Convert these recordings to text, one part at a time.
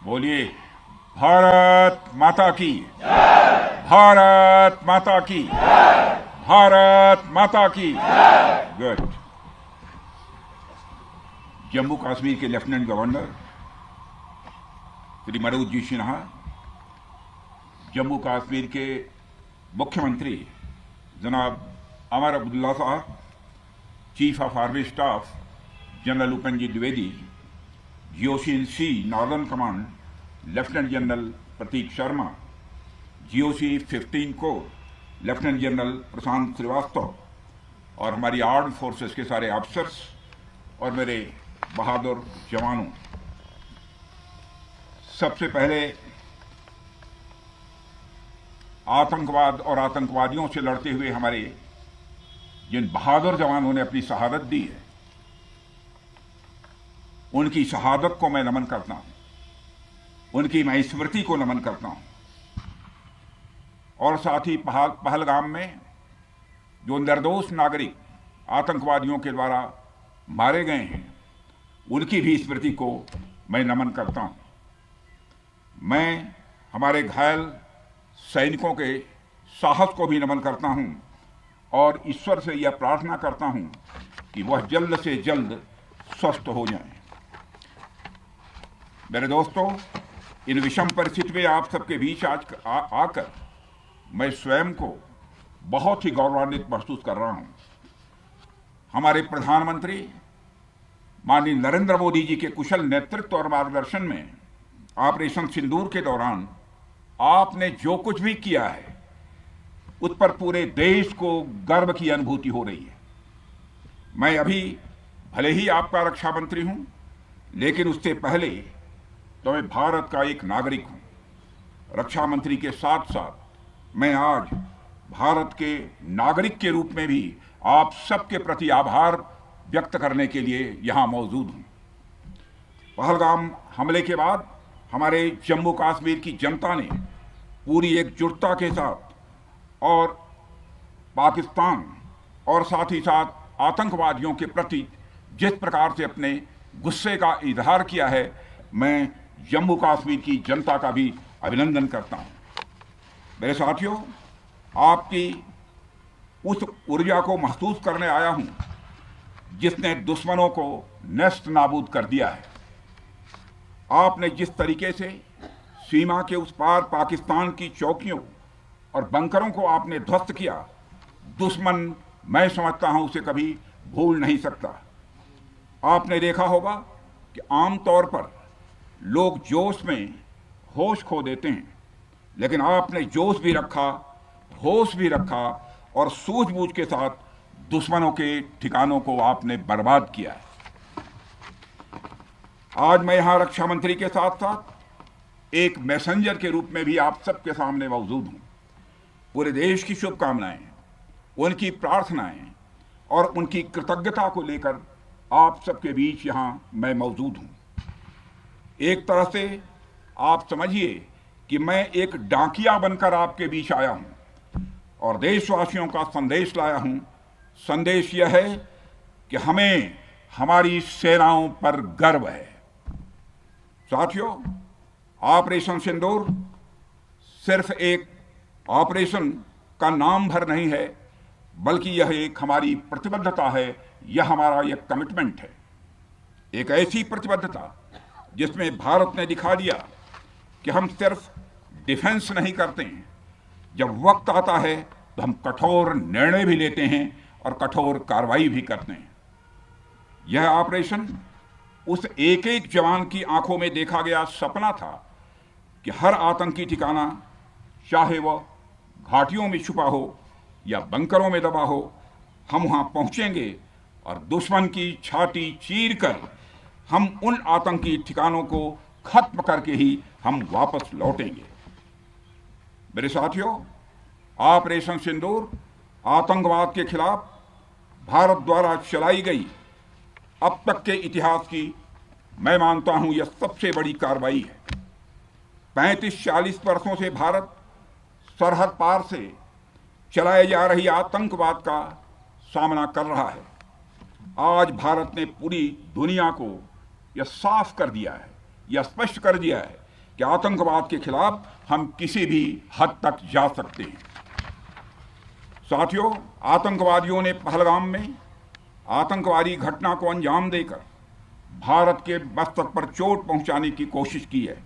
बोलिए, भारत माता की, भारत माता की, भारत माता की। गुड। जम्मू कश्मीर के लेफ्टिनेंट गवर्नर श्री मनोज जी सिन्हा, जम्मू कश्मीर के मुख्यमंत्री जनाब अमर अब्दुल्ला साहब, chief of army staff general Upendra Dwivedi, GOC-in-C northern command lieutenant general Prateek Sharma, GOC-15 corps lieutenant general Prashant Srivastava और हमारी आर्म्ड फोर्सेस के सारे ऑफिसर्स और मेरे बहादुर जवानों, सबसे पहले आतंकवाद और आतंकवादियों से लड़ते हुए हमारे जिन बहादुर जवानों ने अपनी शहादत दी है, उनकी शहादत को मैं नमन करता हूं, उनकी मैं स्मृति को नमन करता हूं। और साथ ही पहलगाम में जो निर्दोष नागरिक आतंकवादियों के द्वारा मारे गए हैं, उनकी भी स्मृति को मैं नमन करता हूं। मैं हमारे घायल सैनिकों के साहस को भी नमन करता हूं और ईश्वर से यह प्रार्थना करता हूं कि वह जल्द से जल्द स्वस्थ हो जाएं। मेरे दोस्तों, इन विषम परिस्थिति में आप सबके बीच आज आकर मैं स्वयं को बहुत ही गौरवान्वित महसूस कर रहा हूं। हमारे प्रधानमंत्री माननीय नरेंद्र मोदी जी के कुशल नेतृत्व और मार्गदर्शन में ऑपरेशन सिंदूर के दौरान आपने जो कुछ भी किया है, उस पर पूरे देश को गर्व की अनुभूति हो रही है। मैं अभी भले ही आपका रक्षा मंत्री हूं, लेकिन उससे पहले तो मैं भारत का एक नागरिक हूं। रक्षा मंत्री के साथ साथ मैं आज भारत के नागरिक के रूप में भी आप सबके प्रति आभार व्यक्त करने के लिए यहां मौजूद हूं। पहलगाम हमले के बाद हमारे जम्मू कश्मीर की जनता ने पूरी एकजुटता के साथ और पाकिस्तान और साथ ही साथ आतंकवादियों के प्रति जिस प्रकार से अपने गुस्से का इजहार किया है, मैं जम्मू कश्मीर की जनता का भी अभिनंदन करता हूं। मेरे साथियों, आपकी उस ऊर्जा को महसूस करने आया हूं जिसने दुश्मनों को नष्ट नाबूद कर दिया है। आपने जिस तरीके से सीमा के उस पार पाकिस्तान की चौकियों और बंकरों को आपने ध्वस्त किया, दुश्मन मैं समझता हूं उसे कभी भूल नहीं सकता। आपने देखा होगा कि आमतौर पर लोग जोश में होश खो देते हैं, लेकिन आपने जोश भी रखा, होश भी रखा और सूझबूझ के साथ दुश्मनों के ठिकानों को आपने बर्बाद किया है। आज मैं यहां रक्षा मंत्री के साथ साथ एक मैसेंजर के रूप में भी आप सबके सामने मौजूद हूं। पूरे देश की शुभकामनाएं, उनकी प्रार्थनाएं और उनकी कृतज्ञता को लेकर आप सबके बीच यहां मैं मौजूद हूं। एक तरह से आप समझिए कि मैं एक डाकिया बनकर आपके बीच आया हूं और देशवासियों का संदेश लाया हूं। संदेश यह है कि हमें हमारी सेनाओं पर गर्व है। साथियों, ऑपरेशन सिंदूर सिर्फ एक ऑपरेशन का नाम भर नहीं है, बल्कि यह एक हमारी प्रतिबद्धता है, यह हमारा एक कमिटमेंट है। एक ऐसी प्रतिबद्धता जिसमें भारत ने दिखा दिया कि हम सिर्फ डिफेंस नहीं करते हैं, जब वक्त आता है तो हम कठोर निर्णय भी लेते हैं और कठोर कार्रवाई भी करते हैं। यह ऑपरेशन उस एक एक जवान की आंखों में देखा गया सपना था कि हर आतंकी ठिकाना, चाहे वह घाटियों में छुपा हो या बंकरों में दबा हो, हम वहां पहुंचेंगे और दुश्मन की छाती चीर कर हम उन आतंकी ठिकानों को खत्म करके ही हम वापस लौटेंगे। मेरे साथियों, ऑपरेशन सिंदूर आतंकवाद के खिलाफ भारत द्वारा चलाई गई अब तक के इतिहास की मैं मानता हूं यह सबसे बड़ी कार्रवाई है। 35-40 वर्षों से भारत सरहद पार से चलाए जा रही आतंकवाद का सामना कर रहा है। आज भारत ने पूरी दुनिया को यह साफ कर दिया है, यह स्पष्ट कर दिया है कि आतंकवाद के खिलाफ हम किसी भी हद तक जा सकते हैं। साथियों, आतंकवादियों ने पहलगाम में आतंकवादी घटना को अंजाम देकर भारत के मस्तक पर चोट पहुंचाने की कोशिश की है।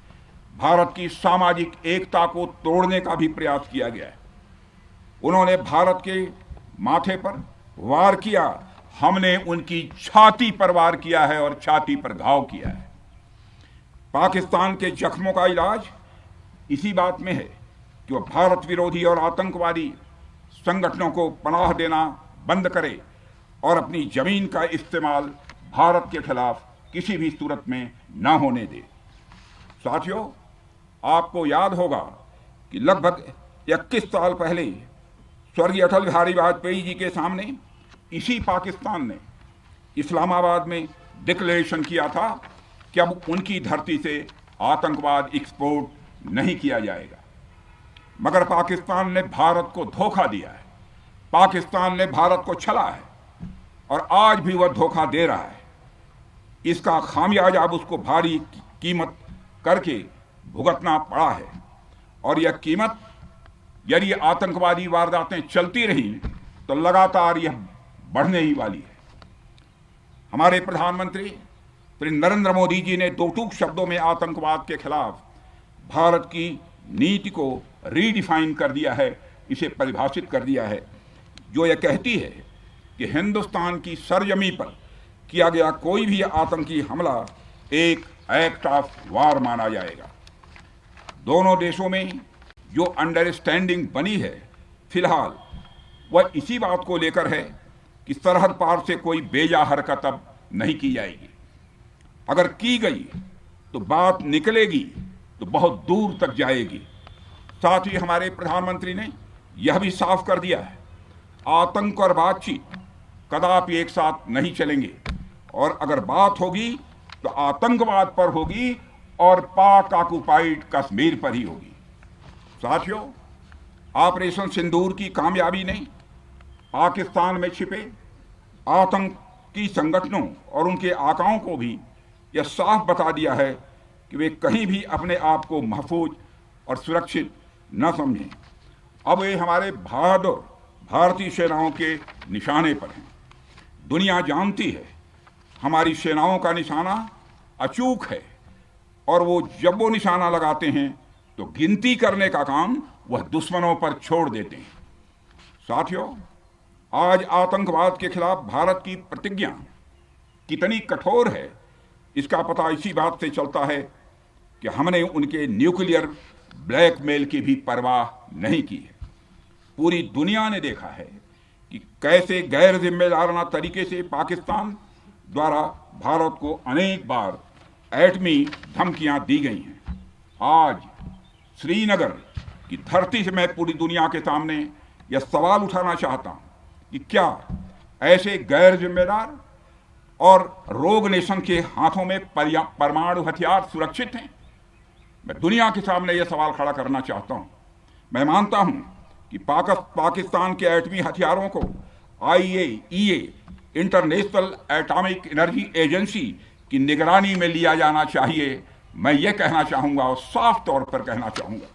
भारत की सामाजिक एकता को तोड़ने का भी प्रयास किया गया है। उन्होंने भारत के माथे पर वार किया, हमने उनकी छाती पर वार किया है और छाती पर घाव किया है। पाकिस्तान के जख्मों का इलाज इसी बात में है कि वह भारत विरोधी और आतंकवादी संगठनों को पनाह देना बंद करे और अपनी जमीन का इस्तेमाल भारत के खिलाफ किसी भी सूरत में न होने दे। साथियों, आपको याद होगा कि लगभग 21 साल पहले स्वर्गीय अटल बिहारी वाजपेयी जी के सामने इसी पाकिस्तान ने इस्लामाबाद में डिक्लेरेशन किया था कि अब उनकी धरती से आतंकवाद एक्सपोर्ट नहीं किया जाएगा। मगर पाकिस्तान ने भारत को धोखा दिया है, पाकिस्तान ने भारत को छला है और आज भी वह धोखा दे रहा है। इसका खामियाजा अब उसको भारी कीमत करके भुगतना पड़ा है और यह कीमत, यदि आतंकवादी वारदातें चलती रही तो लगातार यह बढ़ने ही वाली है। हमारे प्रधानमंत्री श्री नरेंद्र मोदी जी ने दो टूक शब्दों में आतंकवाद के खिलाफ भारत की नीति को रीडिफाइन कर दिया है, इसे परिभाषित कर दिया है, जो यह कहती है कि हिंदुस्तान की सरजमी पर किया गया कोई भी आतंकी हमला एक एक्ट ऑफ वार माना जाएगा। दोनों देशों में जो अंडरस्टैंडिंग बनी है फिलहाल वह इसी बात को लेकर है कि सरहद पार से कोई बेजा हरकत अब नहीं की जाएगी। अगर की गई तो बात निकलेगी तो बहुत दूर तक जाएगी। साथ ही हमारे प्रधानमंत्री ने यह भी साफ कर दिया है, आतंक और बातचीत कदापि एक साथ नहीं चलेंगे और अगर बात होगी तो आतंकवाद पर होगी और पाक ऑक्युपाइड कश्मीर पर ही होगी। साथियों, ऑपरेशन सिंदूर की कामयाबी ने पाकिस्तान में छिपे आतंकी संगठनों और उनके आकाओं को भी यह साफ बता दिया है कि वे कहीं भी अपने आप को महफूज और सुरक्षित न समझें। अब वे हमारे बहादुर भारतीय सेनाओं के निशाने पर हैं। दुनिया जानती है हमारी सेनाओं का निशाना अचूक है और जब वो निशाना लगाते हैं तो गिनती करने का काम वह दुश्मनों पर छोड़ देते हैं। साथियों, आज आतंकवाद के खिलाफ भारत की प्रतिज्ञा कितनी कठोर है इसका पता इसी बात से चलता है कि हमने उनके न्यूक्लियर ब्लैकमेल की भी परवाह नहीं की है। पूरी दुनिया ने देखा है कि कैसे गैर जिम्मेदाराना तरीके से पाकिस्तान द्वारा भारत को अनेक बार एटमी धमकियां दी गई हैं। आज श्रीनगर की धरती से मैं पूरी दुनिया के सामने यह सवाल उठाना चाहता हूं कि क्या ऐसे गैर जिम्मेदार और रोग नेशन के हाथों में परमाणु हथियार सुरक्षित हैं? मैं दुनिया के सामने यह सवाल खड़ा करना चाहता हूं। मैं मानता हूं कि पाकिस्तान के एटमी हथियारों को IAEA international atomic energy agency की निगरानी में लिया जाना चाहिए। मैं ये कहना चाहूँगा और साफ तौर पर कहना चाहूँगा